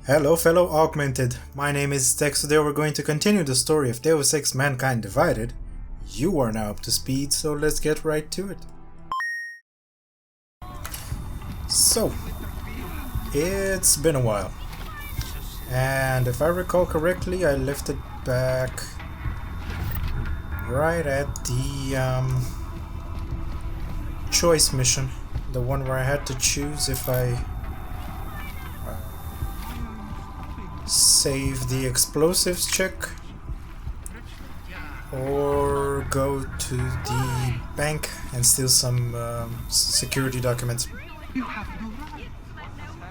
Hello fellow Augmented, my name is Dex. Today we're going to continue the story of Deus Ex Mankind Divided. You are now up to speed, so let's get right to it. So, it's been a while. And if I recall correctly, I left it back right at the choice mission. The one where I had to choose if I save the explosives check or go to the bank and steal some security documents.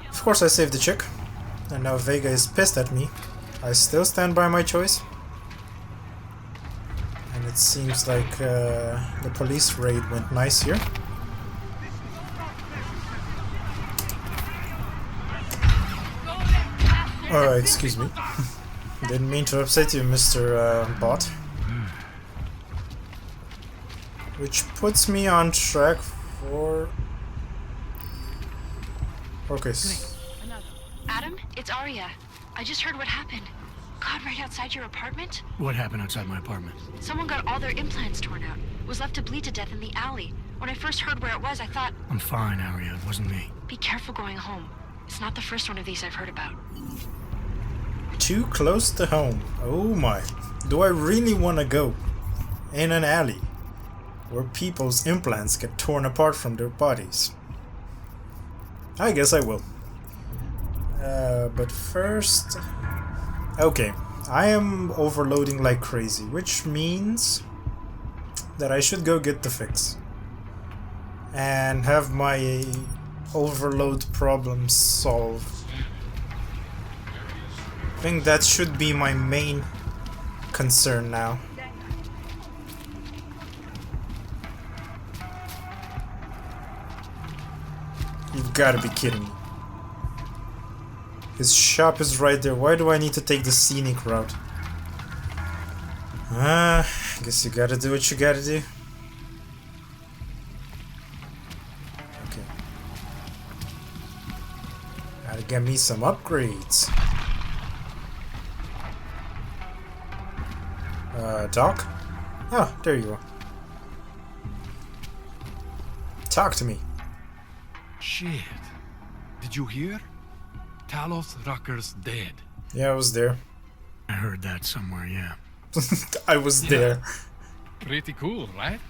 Of course I saved the check, and now Vega is pissed at me. I still stand by my choice, and it seems like the police raid went nice here. Excuse me. Didn't mean to upset you, Mr. Bot. Which puts me on track for... Okay. Adam, it's Arya. I just heard what happened. God, right outside your apartment? What happened outside my apartment? Someone got all their implants torn out. Was left to bleed to death in the alley. When I first heard where it was, I thought... I'm fine, Arya. It wasn't me. Be careful going home. It's not the first one of these I've heard about. Too close to home. Oh my. Do I really want to go in an alley where people's implants get torn apart from their bodies? I guess I will. But first... Okay, I am overloading like crazy, which means that I should go get the fix and have my overload problem solved. I think that should be my main concern now. You've gotta be kidding me. His shop is right there. Why do I need to take the scenic route? Guess you gotta do what you gotta do. Okay. Gotta get me some upgrades. Doc? Oh, there you are. Talk to me. Shit. Did you hear? Talos Rucker's dead. Yeah, I was there. I heard that somewhere, yeah. I was there. Pretty cool, right?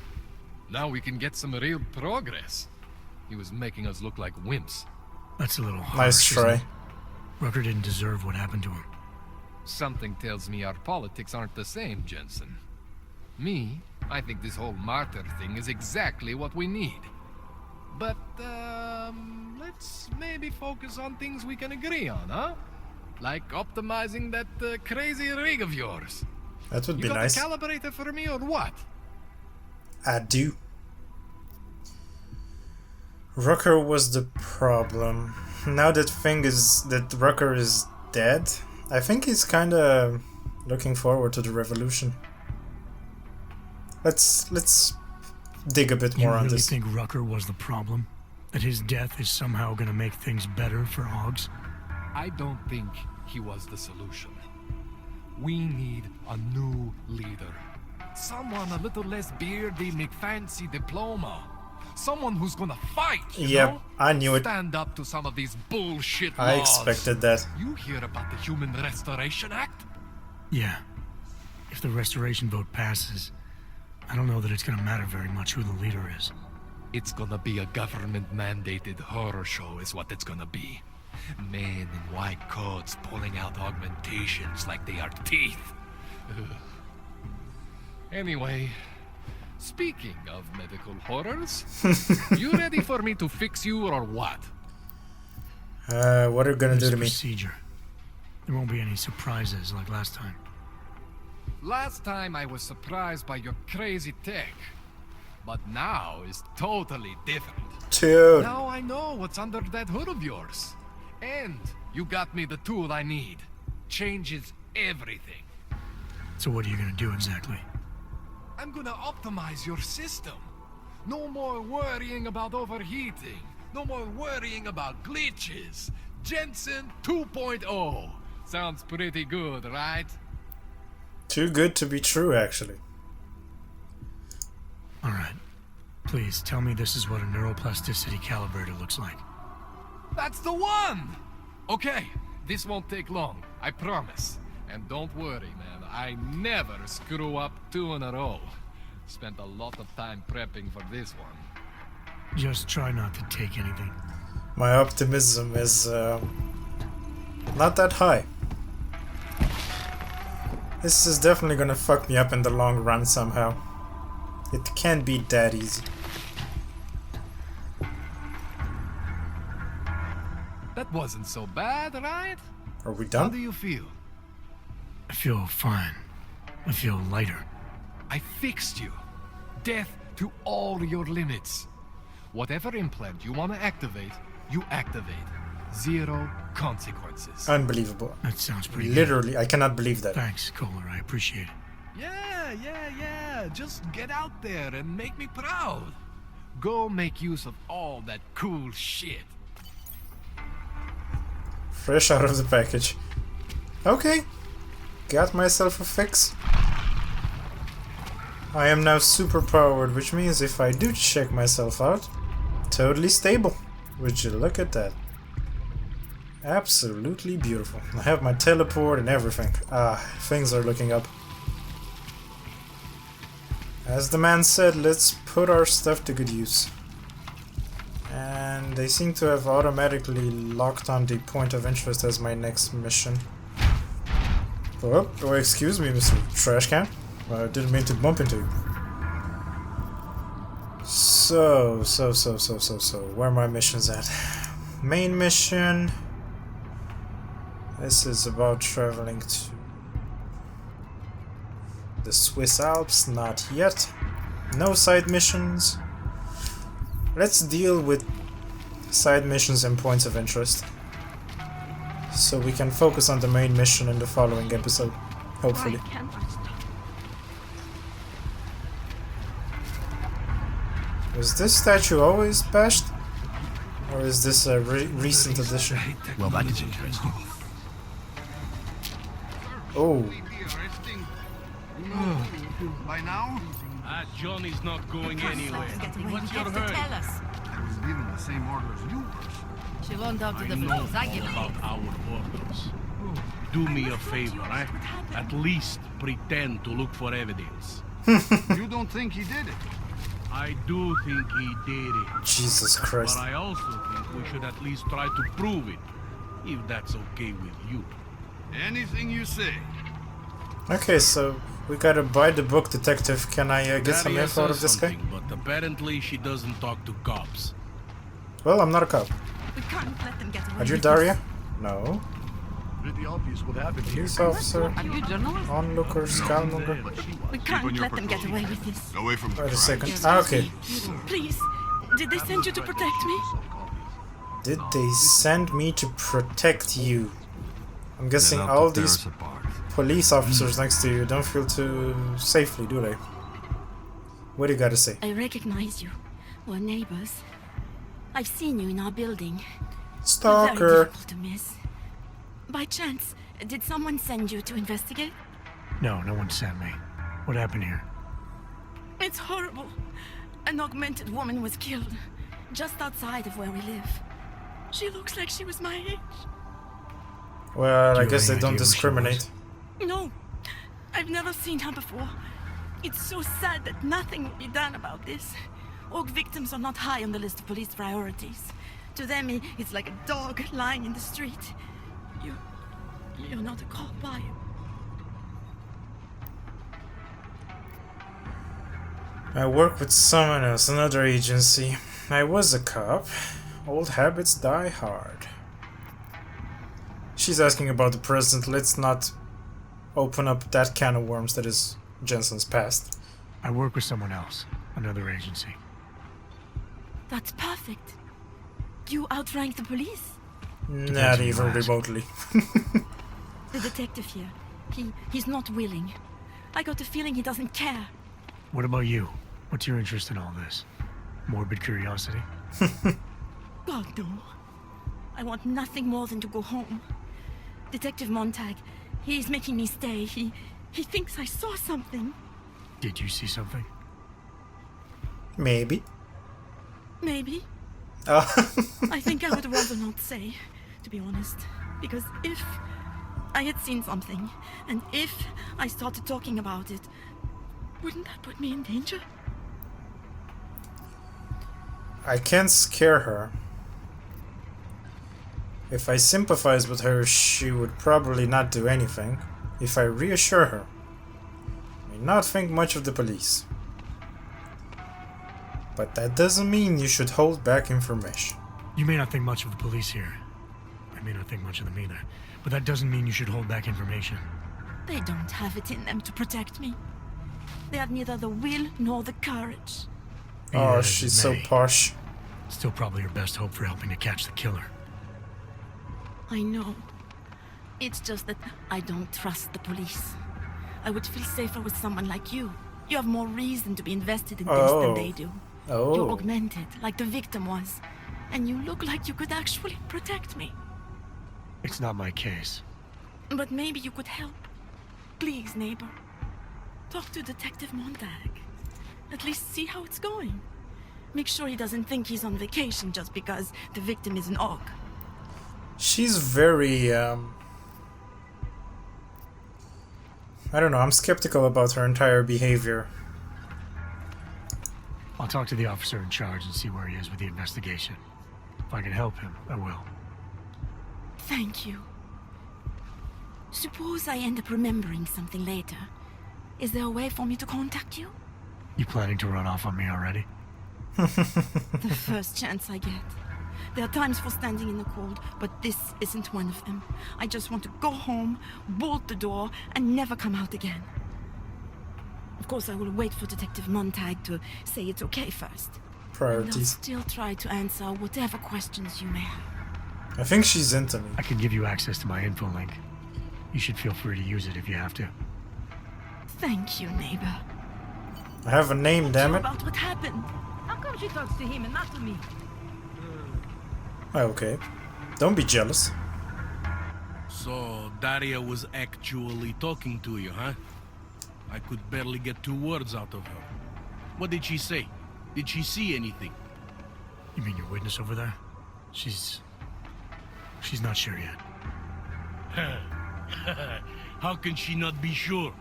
Now we can get some real progress. He was making us look like wimps. That's a little harsh. Nice try. Rucker didn't deserve what happened to him. Something tells me our politics aren't the same, Jensen. Me, I think this whole martyr thing is exactly what we need. But, let's maybe focus on things we can agree on, huh? Like optimizing that crazy rig of yours. That would be nice. nice. You got the calibrator for me or what? I do. Rucker was the problem. Now that Rucker is dead, I think he's kinda looking forward to the revolution. Let's dig a bit more on this. You really think Rucker was the problem? That his death is somehow gonna make things better for Augs? I don't think he was the solution. We need a new leader. Someone a little less beardy McFancy diploma. Someone who's gonna fight, you know? I knew it. Stand up to some of these bullshit laws. I expected that. You hear about the Human Restoration Act? Yeah. If the restoration vote passes, I don't know that it's gonna matter very much who the leader is. It's gonna be a government-mandated horror show is what it's gonna be. Men in white coats pulling out augmentations like they are teeth. Ugh. Anyway, speaking of medical horrors, you ready for me to fix you or what? What are you gonna do to me? Procedure. There won't be any surprises like last time. Last time I was surprised by your crazy tech. But now is totally different. Dude. Now I know what's under that hood of yours. And you got me the tool I need. Changes everything. So what are you gonna do exactly? I'm gonna optimize your system. No more worrying about overheating. No more worrying about glitches. Jensen 2.0. Sounds pretty good, right? Too good to be true, actually. Alright. Please, tell me this is what a neuroplasticity calibrator looks like. That's the one! Okay, this won't take long, I promise. And don't worry, man, I never screw up 2 in a row. Spent a lot of time prepping for this one. Just try not to take anything. My optimism is not that high. This is definitely gonna fuck me up in the long run somehow. It can't be that easy. That wasn't so bad, right? Are we How done? do you feel? I feel fine. I feel lighter. I fixed you. Death to all your limits. Whatever implant you want to activate, you activate. 0 consequences. Unbelievable. That sounds pretty good. Literally, I cannot believe that. Thanks, Kohler. I appreciate it. Yeah. Just get out there and make me proud. Go make use of all that cool shit. Fresh out of the package. Okay. Got myself a fix. I am now super powered, which means if I do check myself out, totally stable. Would you look at that? Absolutely beautiful. I have my teleport and everything. Things are looking up. As the man said, let's put our stuff to good use. And they seem to have automatically locked on the point of interest as my next mission. Oh, excuse me, Mr. Trash Can. I didn't mean to bump into you. So, where are my missions at? Main mission. This is about traveling to the Swiss Alps, not yet. No side missions. Let's deal with side missions and points of interest, so we can focus on the main mission in the following episode, hopefully. Was this statue always bashed? Or is this a recent addition? Well, that is interesting. Oh, By now, Johnny's not going anywhere. What's your hurry? I was given the same order as you were. She won't talk to I the know police. I give all about our orders. Do me a favor, eh? At least pretend to look for evidence. You don't think he did it? I do think he did it. Jesus Christ. But I also think we should at least try to prove it. If that's okay with you. Anything you say. Okay, so we gotta buy the book, detective. Can I get some Daria info out of says this guy? something, but apparently she doesn't talk to cops. Well, I'm not a cop. We can't let them get away. Are you with Daria? No. Pretty obvious what happened here. Police officer, this. Are you a journalist? onlooker, scoundrel. We can't let them get away with this. Away from the Wait a crime. second. Ah, okay. Please, did they send you to protect me? Did they send me to protect you? I'm guessing all these police officers next to you don't feel too safely, do they? What do you gotta say? I recognize you. We're neighbors. I've seen you in our building. Very Stalker. difficult to miss. By chance, did someone send you to investigate? No, no one sent me. What happened here? It's horrible. An augmented woman was killed, just outside of where we live. She looks like she was my age. Well, Do I you guess have they any don't idea who she discriminate. No, I've never seen her before. It's so sad that nothing will be done about this. Org victims are not high on the list of police priorities. To them, it's like a dog lying in the street. You're not a cop, are you? I work with someone else, another agency. I was a cop. Old habits die hard. She's asking about the present. Let's not open up that can of worms that is Jensen's past. I work with someone else, another agency. That's perfect. You outrank the police? Not on even who asks. remotely. The detective here. He's not willing. I got the feeling he doesn't care. What about you? What's your interest in all this? Morbid curiosity? God, no. I want nothing more than to go home. Detective Montag, he's making me stay. He thinks I saw something. Did you see something? Maybe. Maybe. Oh. I think I would rather not say, to be honest. Because if I had seen something, and if I started talking about it, wouldn't that put me in danger? I can't scare her. If I sympathize with her, she would probably not do anything. If I reassure her, I may not think much of the police. But that doesn't mean you should hold back information. You may not think much of the police here. I may not think much of them either. But that doesn't mean you should hold back information. They don't have it in them to protect me. They have neither the will nor the courage. Oh, Either she's as it so may. posh. Still probably your best hope for helping to catch the killer. I know. It's just that I don't trust the police. I would feel safer with someone like you. You have more reason to be invested in this than they do. Oh. You're augmented, like the victim was. And you look like you could actually protect me. It's not my case. But maybe you could help. Please, neighbor. Talk to Detective Montag. At least see how it's going. Make sure he doesn't think he's on vacation just because the victim is an aug. She's very, I don't know, I'm skeptical about her entire behavior. I'll talk to the officer in charge and see where he is with the investigation. If I can help him, I will. Thank you. Suppose I end up remembering something later. Is there a way for me to contact you? You planning to run off on me already? The first chance I get. There are times for standing in the cold, but this isn't one of them. I just want to go home, bolt the door, and never come out again. Of course, I will wait for Detective Montag to say it's okay first. And I'll Priorities. still try to answer whatever questions you may have. I think she's into me. I can give you access to my info link. You should feel free to use it if you have to. Thank you, neighbor. I have a name, damn Sure it. about what happened. How come she talks to him and not to me? Okay. Don't be jealous. So, Daria was actually talking to you, huh? I could barely get 2 words out of her. What did she say? Did she see anything? You mean your witness over there? She's not sure yet. How can she not be sure?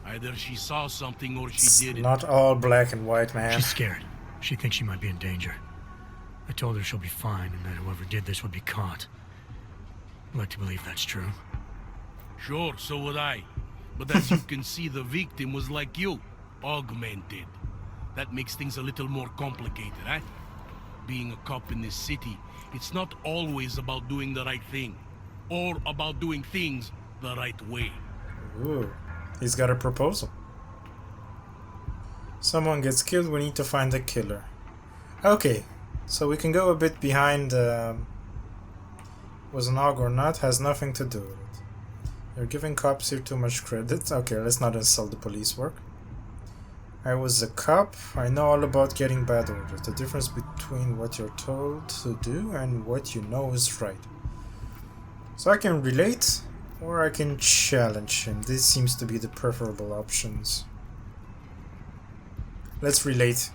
Either she saw something or she It's didn't. not all black and white, man. She's scared. She thinks she might be in danger. I told her she'll be fine and that whoever did this would be caught. I'd like to believe that's true. Sure, so would I. But as you can see, the victim was like you, augmented. That makes things a little more complicated, eh? Being a cop in this city, it's not always about doing the right thing, or about doing things the right way. Ooh. He's got a proposal. Someone gets killed, we need to find the killer. Okay, so we can go a bit behind was an aug or not, has nothing to do with it. You're giving cops here too much credit. Okay, let's not insult the police work. I was a cop, I know all about getting bad orders. The difference between what you're told to do and what you know is right. So I can relate, or I can challenge him. This seems to be the preferable options. Let's relate.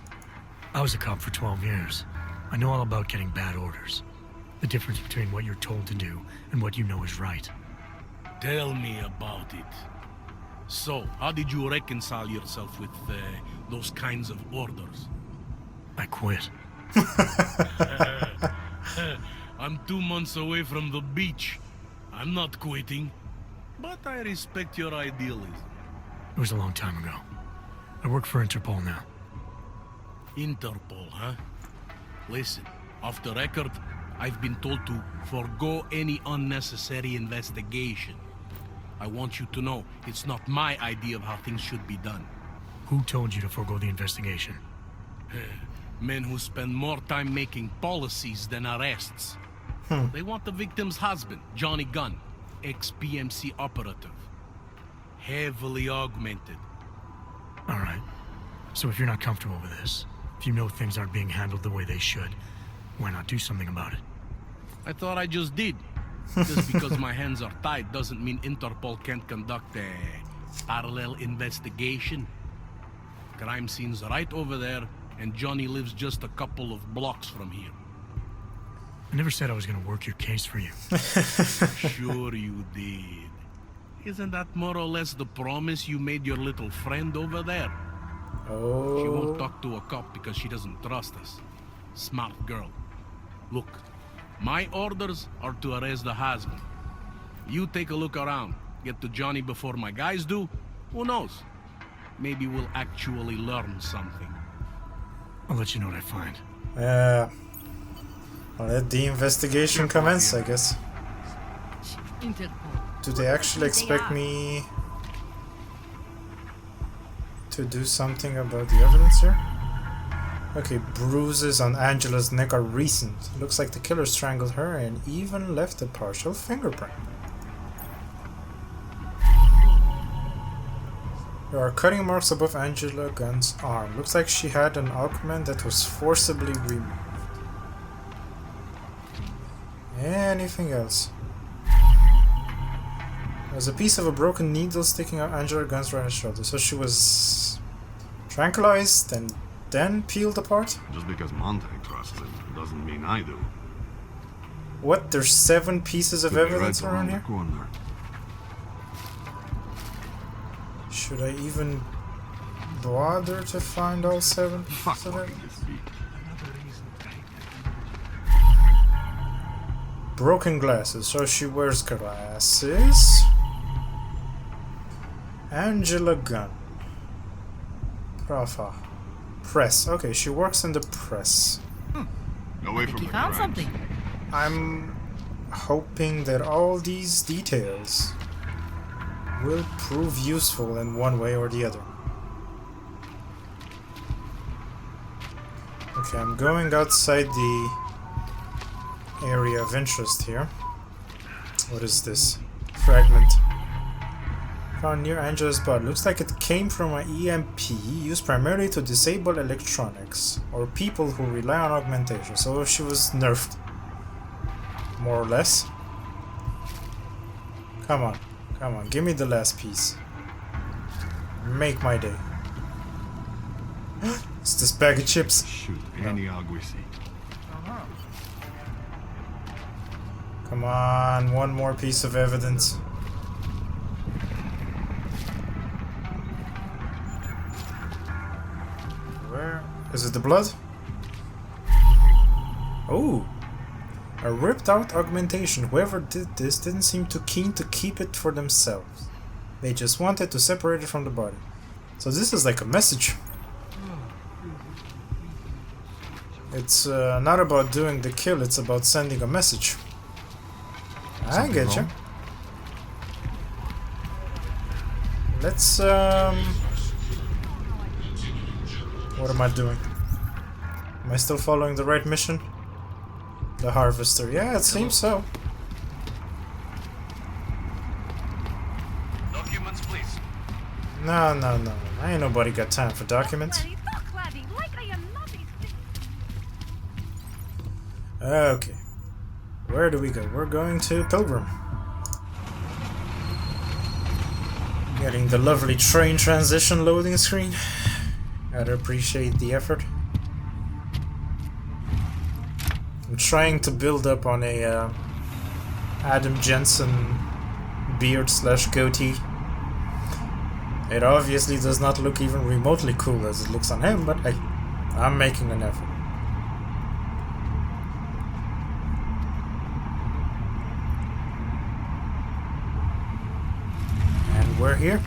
I was a cop for 12 years. I know all about getting bad orders. The difference between what you're told to do and what you know is right. Tell me about it. So, how did you reconcile yourself with those kinds of orders? I quit. I'm 2 months away from the beach. I'm not quitting. But I respect your idealism. It was a long time ago. I work for Interpol now. Interpol, huh? Listen, off the record, I've been told to forgo any unnecessary investigation. I want you to know it's not my idea of how things should be done. Who told you to forego the investigation? Men who spend more time making policies than arrests. They want the victim's husband, Johnny Gunn, ex-PMC operative. Heavily augmented. Alright. So if you're not comfortable with this, if you know things aren't being handled the way they should, why not do something about it? I thought I just did. Just because my hands are tied doesn't mean Interpol can't conduct a parallel investigation. Crime scene's right over there, and Johnny lives just a couple of blocks from here. I never said I was gonna work your case for you. Sure you did. Isn't that more or less the promise you made your little friend over there? Oh. She won't talk to a cop because she doesn't trust us. Smart girl. Look, my orders are to arrest the husband. You take a look around. Get to Johnny before my guys do. Who knows? Maybe we'll actually learn something. I'll let you know what I find. I'll let the investigation commence, I guess. Interpol. Do they actually expect me to do something about the evidence here? Okay, bruises on Angela's neck are recent. Looks like the killer strangled her and even left a partial fingerprint. There are cutting marks above Angela Gunn's arm. Looks like she had an augment that was forcibly removed. Anything else? There's a piece of a broken needle sticking out Angela Gunn's right shoulder. So she was tranquilized and then peeled apart? Just because Monte trusts him doesn't mean I do. What? There's 7 pieces of Could be evidence right around the here? corner. Should I even bother to find all 7 Fuck pieces of fucking evidence? this beat. Broken glasses, so she wears glasses. Angela Gunn. Rafa. Press. Okay, she works in the press. Away from He the found crimes. something. I'm hoping that all these details will prove useful in one way or the other. Okay, I'm going outside the area of interest here. What is this? Fragment. Found near Angela's body. Looks like it came from an EMP used primarily to disable electronics or people who rely on augmentation. So she was nerfed. More or less. Come on. Come on. Give me the last piece. Make my day. It's this bag of chips. Shoot, any aguisi. Come on. One more piece of evidence. Where? Is it the blood? Oh! A ripped out augmentation. Whoever did this didn't seem too keen to keep it for themselves. They just wanted to separate it from the body. So this is like a message. It's not about doing the kill, it's about sending a message. I get you. Let's what am I doing? Am I still following the right mission? The harvester. Yeah, it seems so. Documents, please. No. Ain't nobody got time for documents. Okay. Where do we go? We're going to Pilgrim. Getting the lovely train transition loading screen. Gotta appreciate the effort. I'm trying to build up on a Adam Jensen beard / goatee. It obviously does not look even remotely cool as it looks on him, but hey, I'm making an effort. And we're here.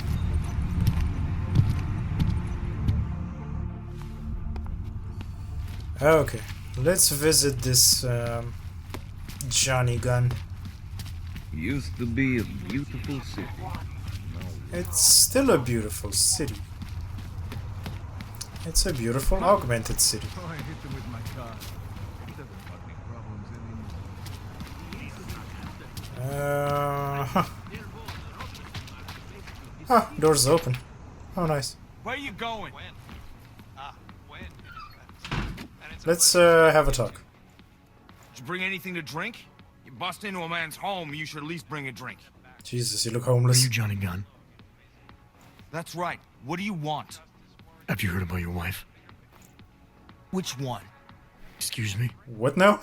Okay, let's visit this Johnny Gunn. Used to be a beautiful city. It's still a beautiful city. It's a beautiful augmented city. Oh, I hit them with my car. It doesn't cause me problems anymore. Huh, door's open. Oh, nice. Where are you going? Let's have a talk. Did you bring anything to drink? You bust into a man's home, you should at least bring a drink. Jesus, you look Are homeless. you Johnny Gunn? That's right. What do you want? Have you heard about your wife? Which one? Excuse me? What now?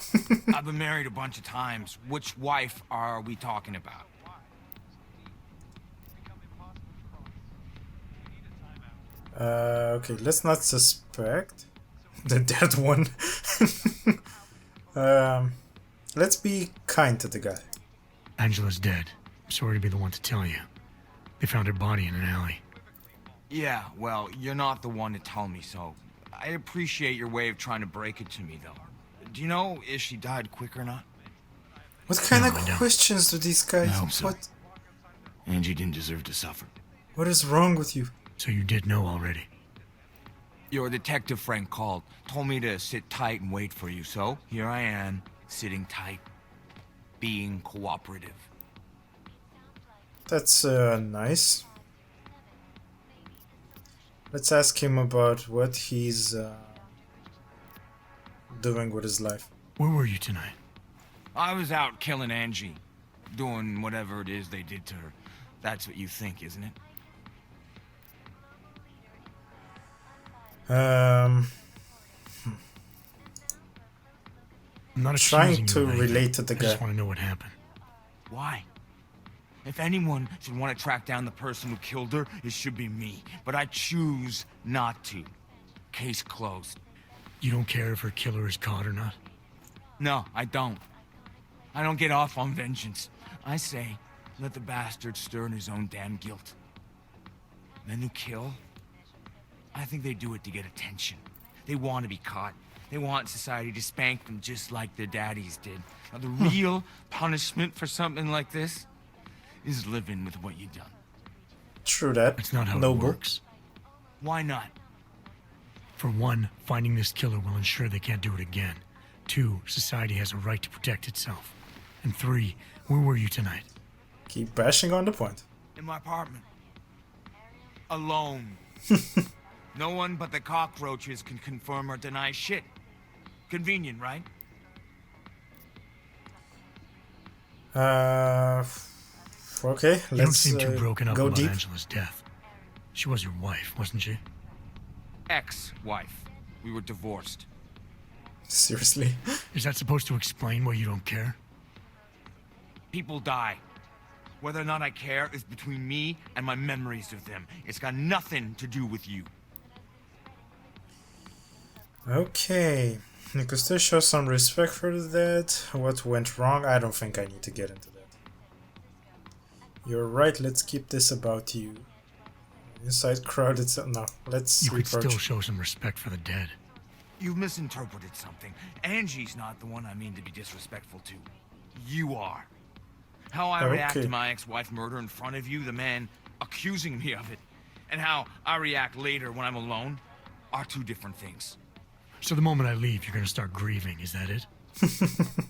I've been married a bunch of times. Which wife are we talking about? Okay, let's not suspect the dead one. Let's be kind to the guy. Angela's dead. Sorry to be the one to tell you. They found her body in an alley. Yeah, well, you're not the one to tell me so. I appreciate your way of trying to break it to me, though. Do you know if she died quick or not? What kind No, of I don't. questions do these guys? I hope so. What? Angie didn't deserve to suffer. What is wrong with you? So you did know already. Your detective friend called, told me to sit tight and wait for you, so here I am, sitting tight, being cooperative. That's nice. Let's ask him about what he's doing with his life. Where were you tonight? I was out killing Angie, doing whatever it is they did to her. That's what you think, isn't it? I'm not Trying accusing to you of anything. relate to the I just guy. want to know what happened. Why? If anyone should want to track down the person who killed her, it should be me. But I choose not to. Case closed. You don't care if her killer is caught or not? No, I don't. I don't get off on vengeance. I say, let the bastard stir in his own damn guilt. Men who kill, I think they do it to get attention. They want to be caught. They want society to spank them just like their daddies did. Now, the real punishment for something like this is living with what you've done. True that. That's not how Noble. it works. Why not? For one, finding this killer will ensure they can't do it again. 2, society has a right to protect itself. And 3, where were you tonight? Keep bashing on the point. In my apartment. Alone. No one but the cockroaches can confirm or deny shit. Convenient, right? Okay, You don't let's seem too broken up go about deep. Angela's death. She was your wife, wasn't she? Ex-wife. We were divorced. Seriously. Is that supposed to explain why you don't care? People die. Whether or not I care is between me and my memories of them. It's got nothing to do with you. Okay. You could still show some respect for the dead. What went wrong? I don't think I need to get into that. You're right, let's keep this about you. Inside crowd, it's... No, let's You could approach. still show some respect for the dead. You've misinterpreted something. Angie's not the one I mean to be disrespectful to. You are. How I react Okay. to my ex-wife murder in front of you, the man accusing me of it, and how I react later when I'm alone, are two different things. So the moment I leave, you're gonna start grieving, is that it?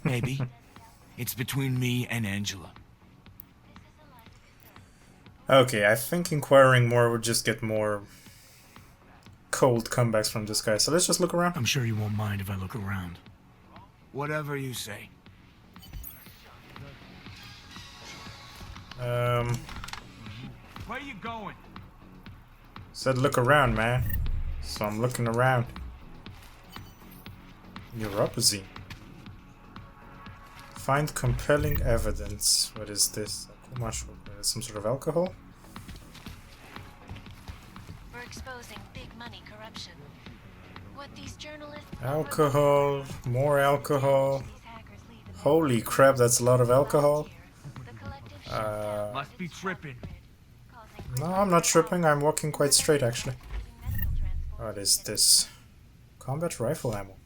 Maybe. It's between me and Angela. Okay, I think inquiring more would just get more cold comebacks from this guy. So let's just look around. I'm sure you won't mind if I look around. Whatever you say. Where are you going? Said look around, man. So I'm looking around. You're opposite. Find compelling evidence. What is this? Some sort of alcohol? We're exposing big money corruption. What these journalists... Alcohol, more alcohol. Holy crap, that's a lot of alcohol. Must be tripping. No, I'm not tripping. I'm walking quite straight, actually. What is this? Combat rifle ammo.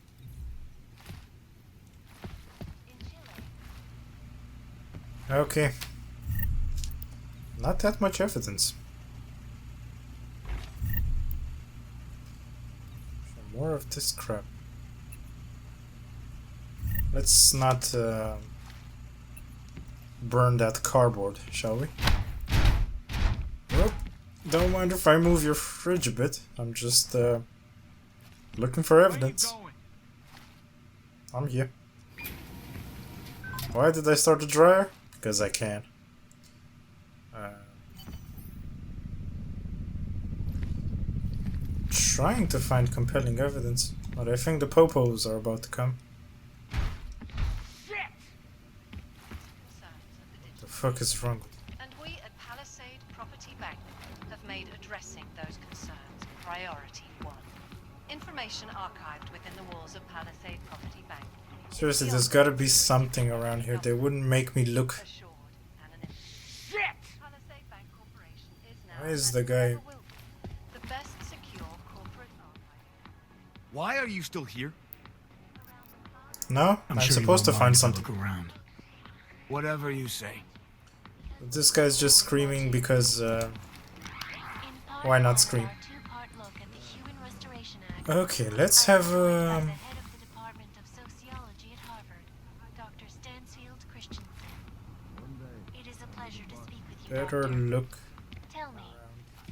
Okay. Not that much evidence. More of this crap. Let's not burn that cardboard, shall we? Oh, don't mind if I move your fridge a bit. I'm just looking for evidence. I'm here. Why did I start the dryer? Because I can. Trying to find compelling evidence, but I think the popos are about to come. The fuck is wrong? And we at Palisade Property Bank have made addressing those concerns priority 1. Information archived within the walls of Palisade Property Bank. Seriously, there's gotta be something around here. They wouldn't make me look. Why is the guy? Why are you still here? No, I'm sure supposed to find something. Look around. Whatever you say. This guy's just screaming because, why not scream? Okay, let's have, better look. Tell me,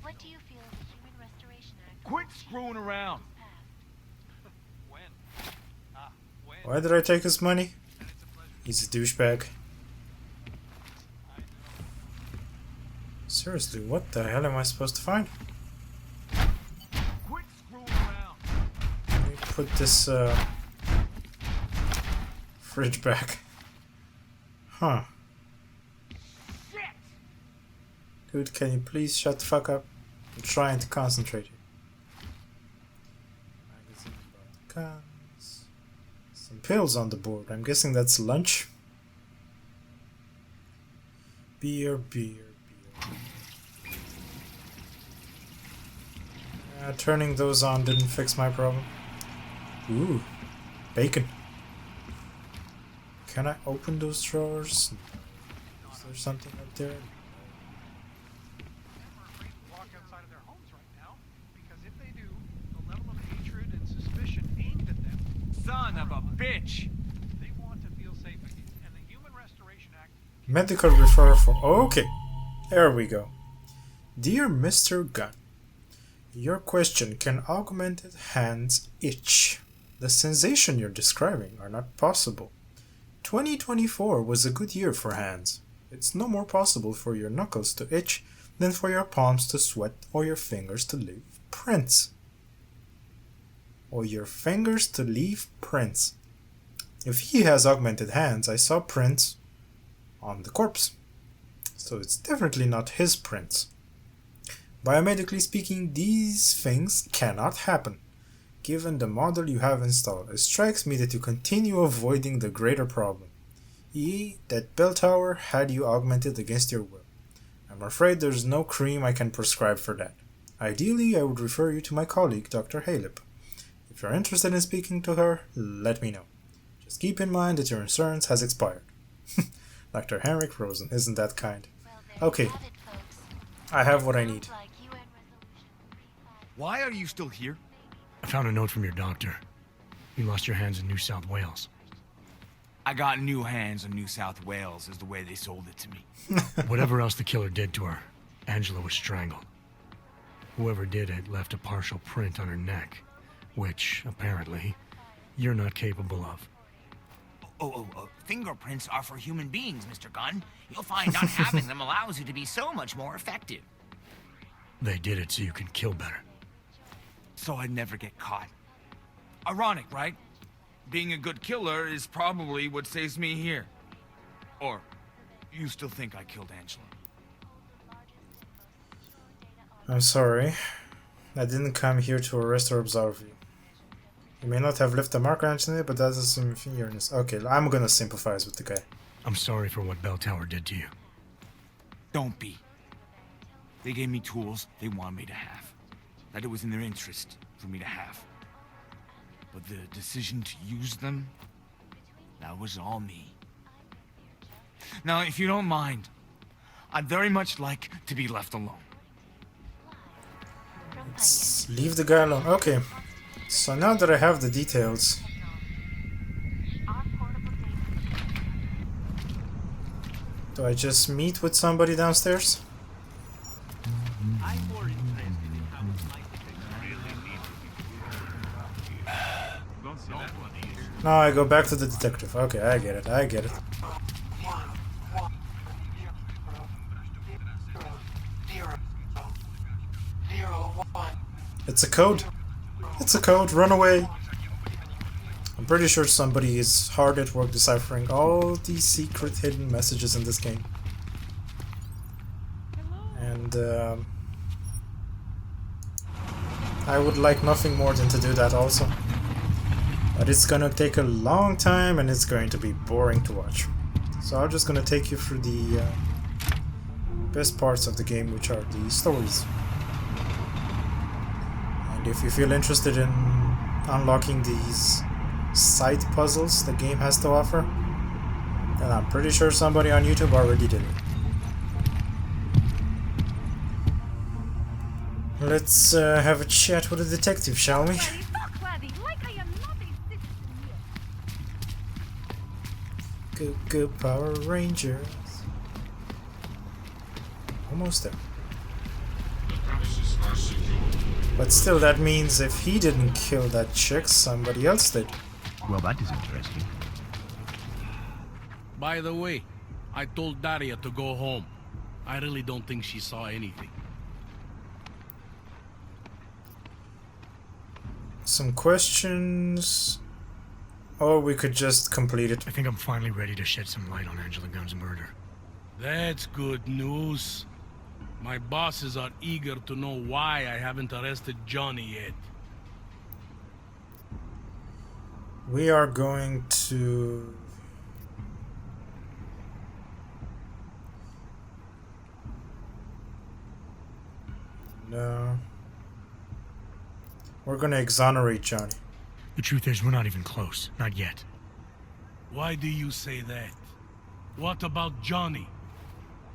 what do you feel the Human Restoration Act? Quit screwing around. Why did I take his money? He's a douchebag. Seriously, what the hell am I supposed to find? Quit screwing around. Let me put this fridge back. Huh. Dude, can you please shut the fuck up? I'm trying to concentrate here. Magazine about guns. Some pills on the board. I'm guessing that's lunch. Beer. Turning those on didn't fix my problem. Ooh, bacon. Can I open those drawers? Is there something up there? Son of a bitch! They want to feel safe again, and the Human Restoration Act. Medical referral for. Okay, there we go. Dear Mr. Gunn, your question, can augmented hands itch? The sensation you're describing are not possible. 2024 was a good year for hands. It's no more possible for your knuckles to itch than for your palms to sweat or your fingers to leave prints. If he has augmented hands, I saw prints on the corpse. So it's definitely not his prints. Biomedically speaking, these things cannot happen. Given the model you have installed, it strikes me that you continue avoiding the greater problem, i.e. that bell tower had you augmented against your will. I'm afraid there's no cream I can prescribe for that. Ideally, I would refer you to my colleague, Dr. Halep. If you're interested in speaking to her, let me know. Just keep in mind that your insurance has expired. Dr. Henrik Rosen isn't that kind. Okay, I have what I need. Why are you still here? I found a note from your doctor. You lost your hands in New South Wales. I got new hands in New South Wales, is the way they sold it to me. Whatever else the killer did to her, Angela was strangled. Whoever did it left a partial print on her neck, which, apparently, you're not capable of. Fingerprints are for human beings, Mr. Gunn. You'll find not having them allows you to be so much more effective. They did it so you can kill better. So I'd never get caught. Ironic, right? Being a good killer is probably what saves me here. Or, you still think I killed Angela? I'm sorry. I didn't come here to arrest or absolve you. You may not have left a mark on Angela, but that is some fairness. Okay, I'm gonna sympathize with the guy. I'm sorry for what Bell Tower did to you. Don't be. They gave me tools they wanted me to have. That it was in their interest for me to have. But the decision to use them, that was all me. Now, if you don't mind, I'd very much like to be left alone. Let's leave the guy alone. Okay. So now that I have the details, do I just meet with somebody downstairs? No, I go back to the detective. Okay, I get it. It's a code. It's a code. Run away. I'm pretty sure somebody is hard at work deciphering all these secret hidden messages in this game. And I would like nothing more than to do that also. But it's gonna take a long time and it's going to be boring to watch. So I'm just gonna take you through the best parts of the game, which are the stories. And if you feel interested in unlocking these side puzzles the game has to offer, then I'm pretty sure somebody on YouTube already did it. Let's have a chat with the detective, shall we? Go Power Rangers. Almost there. But still, that means if he didn't kill that chick, somebody else did. Well, that is interesting. By the way, I told Daria to go home. I really don't think she saw anything. Some questions, or we could just complete it. I think I'm finally ready to shed some light on Angela Gunn's murder. That's good news. My bosses are eager to know why I haven't arrested Johnny yet. We are going to... No. We're gonna exonerate Johnny. The truth is, we're not even close. Not yet. Why do you say that? What about Johnny?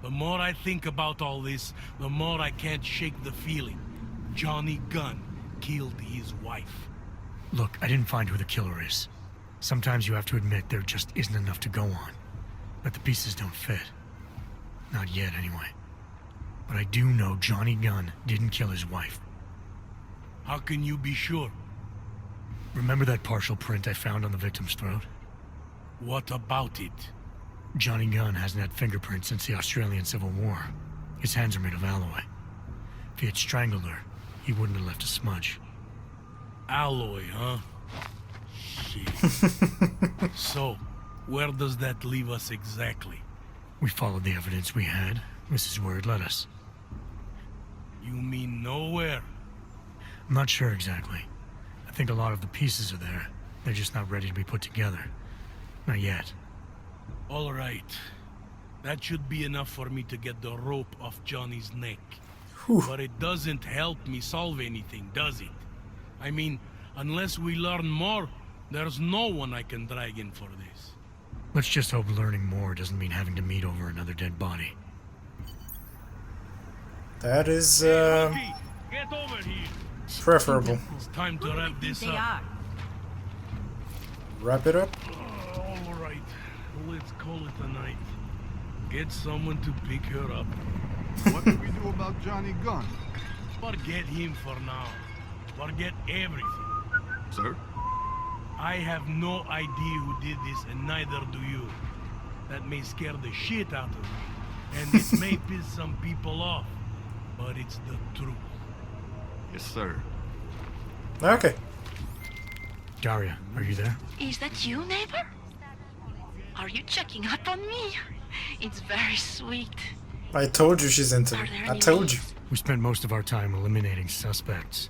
The more I think about all this, the more I can't shake the feeling. Johnny Gunn killed his wife. Look, I didn't find who the killer is. Sometimes you have to admit there just isn't enough to go on. But the pieces don't fit. Not yet, anyway. But I do know Johnny Gunn didn't kill his wife. How can you be sure? Remember that partial print I found on the victim's throat? What about it? Johnny Gunn hasn't had fingerprints since the Australian Civil War. His hands are made of alloy. If he had strangled her, he wouldn't have left a smudge. Alloy, huh? Shit. So, where does that leave us exactly? We followed the evidence we had. This is where it led us. You mean nowhere? I'm not sure exactly. I think a lot of the pieces are there. They're just not ready to be put together. Not yet. All right. That should be enough for me to get the rope off Johnny's neck. Whew. But it doesn't help me solve anything, does it? I mean, unless we learn more, there's no one I can drag in for this. Let's just hope learning more doesn't mean having to meet over another dead body. That is, Hey, get over here. preferable. It's time to wrap this up. Wrap it up? All right. Let's call it a night. Get someone to pick her up. What do we do about Johnny Gunn? Forget him for now. Forget everything. Sir? I have no idea who did this, and neither do you. That may scare the shit out of me, and it may piss some people off, but it's the truth. Yes, sir. Okay. Daria, are you there? Is that you, neighbor? Are you checking up on me? It's very sweet. I told you she's into Are me. there I any told you. leads? We spent most of our time eliminating suspects.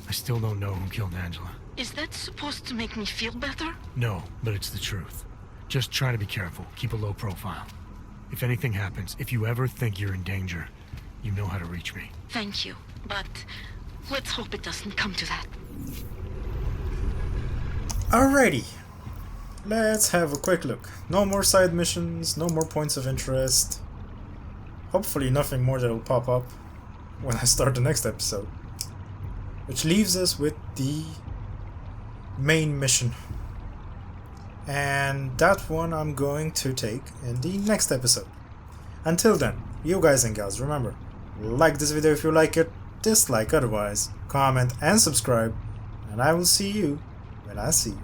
I still don't know who killed Angela. Is that supposed to make me feel better? No, but it's the truth. Just try to be careful. Keep a low profile. If anything happens, if you ever think you're in danger, you know how to reach me. Thank you, but let's hope it doesn't come to that. Alrighty. Let's have a quick look. No more side missions, no more points of interest. Hopefully nothing more that will pop up when I start the next episode. Which leaves us with the main mission. And that one I'm going to take in the next episode. Until then, you guys and gals, remember, like this video if you like it, dislike otherwise, comment and subscribe, and I will see you when I see you.